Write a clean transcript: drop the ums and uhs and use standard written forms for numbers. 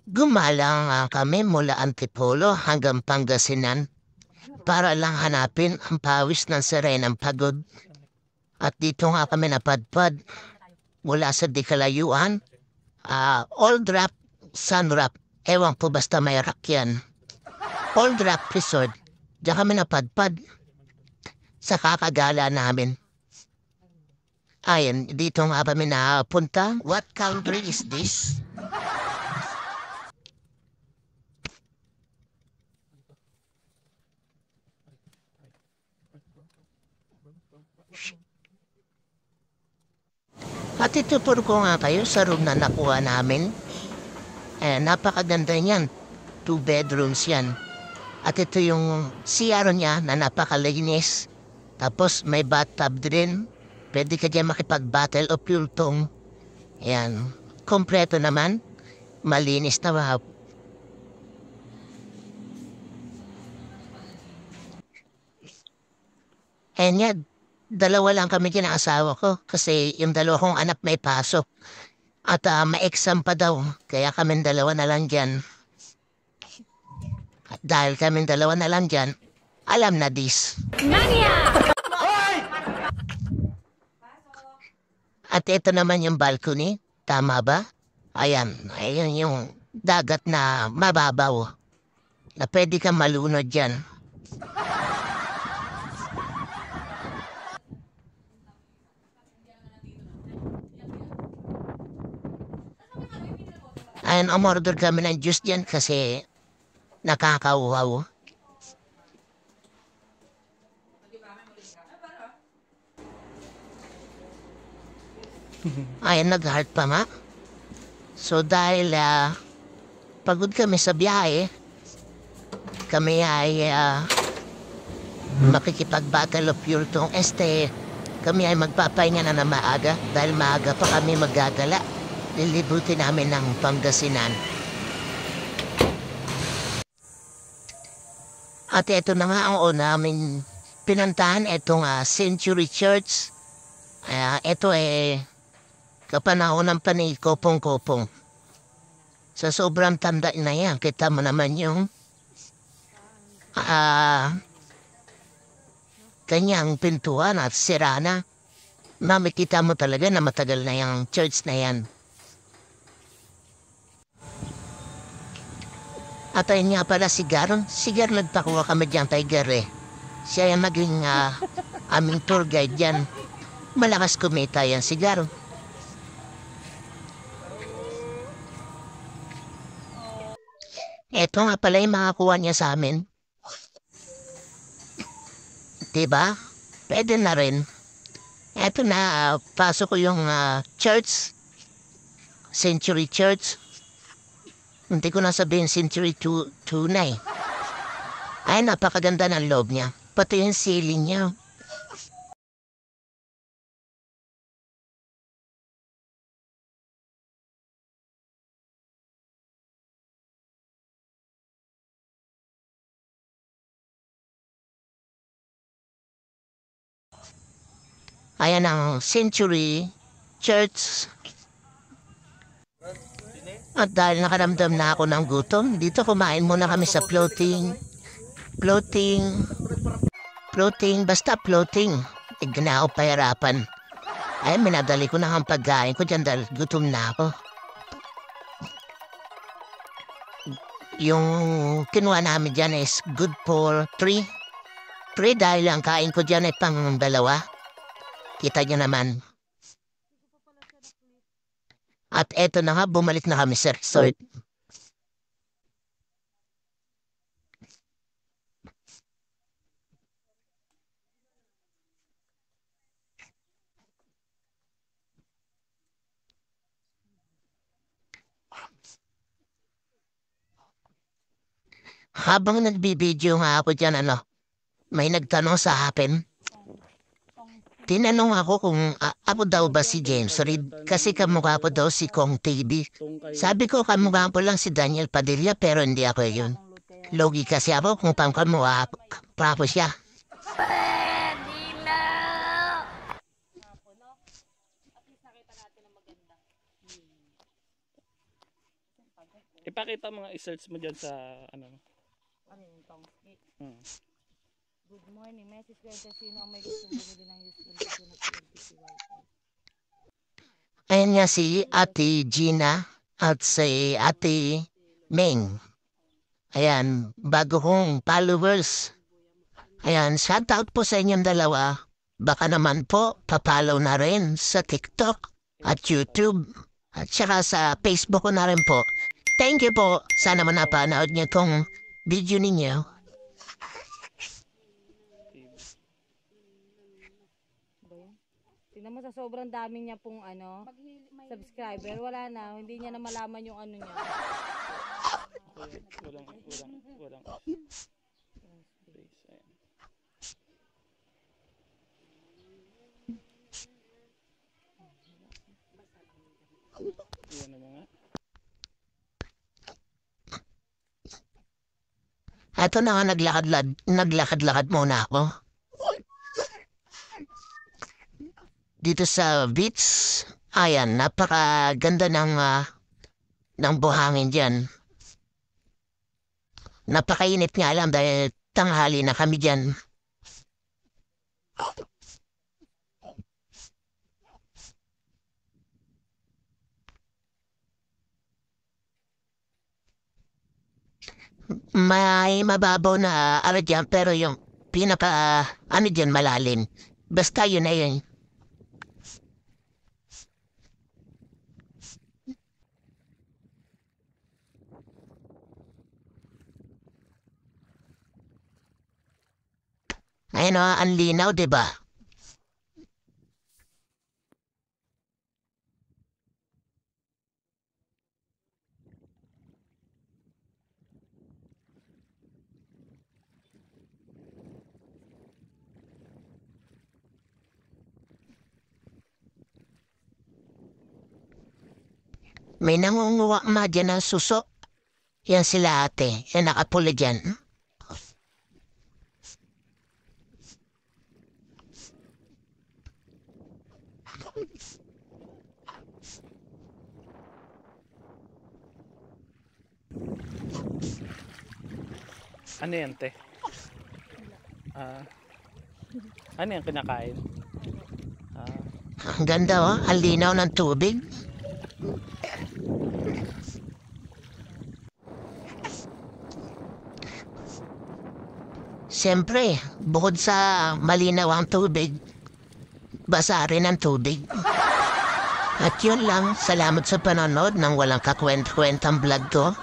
Gumala nga kami mula Antipolo hanggang Pangasinan para lang hanapin ang pawis ng Serenang Pagod. At dito nga kami napadpad mula sa di kalayuan, Old Rap, Sunrap, ewan po basta may rock yan. Old Rap Resort, diyan kami napadpad sa kakagala namin. Ayan, dito nga kami napunta. What country is this? At ituturo ko nga kayo sa room na nakuha namin. Napakaganda niyan. 2 bedrooms yan. At ito yung CR niya na napakalinis. Tapos may bathtub din. Pwede ka dyan makipag-battle o pultong. Ayan. Kompleto naman. Malinis na mga. And yan, dalawa lang kami dyan ang asawa ko. Kasi yung dalawa kong anak may pasok. At ma-exam pa daw. Kaya kami dalawa na lang dyan. At dahil kami dalawa na lang dyan, alam na this. At ito naman yung balcony. Tama ba? Ayan. Ayan yung dagat na mababaw. Na pwede kang malunod dyan. Ayan, umorder kami ng juice dyan kasi nakakauhaw. Ayan, nag-heart pa nga. So dahil pagod kami sa biyahe, kami ay makikipag-battle of pure tong kami ay magpapahinga na maaga dahil maaga pa kami magagala. Lilibutin namin ng Pangasinan. At ito na nga ang una namin pinantahan, itong Century Church. Ito kapanahon pa ni Kopong-Kopong. Sa sobrang tanda na yan, kita mo naman yung kanyang pintuan at sirana. Makikita mo talaga na matagal na yung church na yan. At ayun nga pala si Garon. Si Garon nagpakuha kami dyan kay Gare. Siya yung maging aming tour guide dyan. Malakas kumita yan si Garon. Eto nga pala yung makakuha niya sa amin. Diba? Pwede na rin. Eto na, pasok ko yung church. Century Church. Hindi ko na sabihin Century 2 na eh. Ay, napakaganda ng loob niya. Pati yung ceiling niya. Ayan ang Century Church. At dahil nakaramdam na ako ng gutom, dito kumain muna kami sa floating, basta floating. Igna ako pahirapan. Ay, minadali ko na ang pagkain ko dyan dahil gutom na ako. Yung kinuha namin dyan is good for 3. 3 dahil ang kain ko dyan ay pang 2. Kita nyo naman. At eto na nga, bumalik na kami sa resort. Habang nagbibideo nga ako dyan, may nagtanong sa akin. Tinanong ako kung ako daw ba si James Reid kasi kamukha ko daw si Kong TV. Sabi ko kamukha ko lang si Daniel Padilla pero hindi ako yun. Logi kasi ako kung pang kamukha pa siya. Ipakita mga i-search mo dyan sa ano. Ano yung tongski? Hmm. Good morning. Message ko sa sino ang may gustong bumili ng useful video na PLDT Wi-Fi. Ayan nga si Ate Gina at si Ate Ming. Ayan, bago kong followers. Ayan, shoutout po sa inyong dalawa. Baka naman po, papalaw na rin sa TikTok at YouTube. At saka sa Facebook ko na rin po. Thank you po. Sana man napanood niyo tong video ninyo. Tingnan mo sa sobrang dami niya pong ano, subscriber, wala na, hindi niya na malaman yung ano niya. Walang. Yan na mga. Eto na nga, naglakad-lakad muna ako. Dito sa beach, ayan, napakaganda ng buhangin dyan. Napakainit nga lang dahil tanghali na kami dyan. May mababaw na ara dyan, pero yung ano dyan malalim. Basta yun na yun. Ayun o, ang linaw, diba? May nangunguha ma dyan ng suso. Yan sila ate, yan nakapula dyan. Ano yan, te? Ano yan kinakain? Ang ganda oh, ang linaw ng tubig. Siyempre, bukod sa malinaw ang tubig, basa rin ang tubig. At yun lang, salamat sa panonood ng walang kakwent-kwentang vlog ko.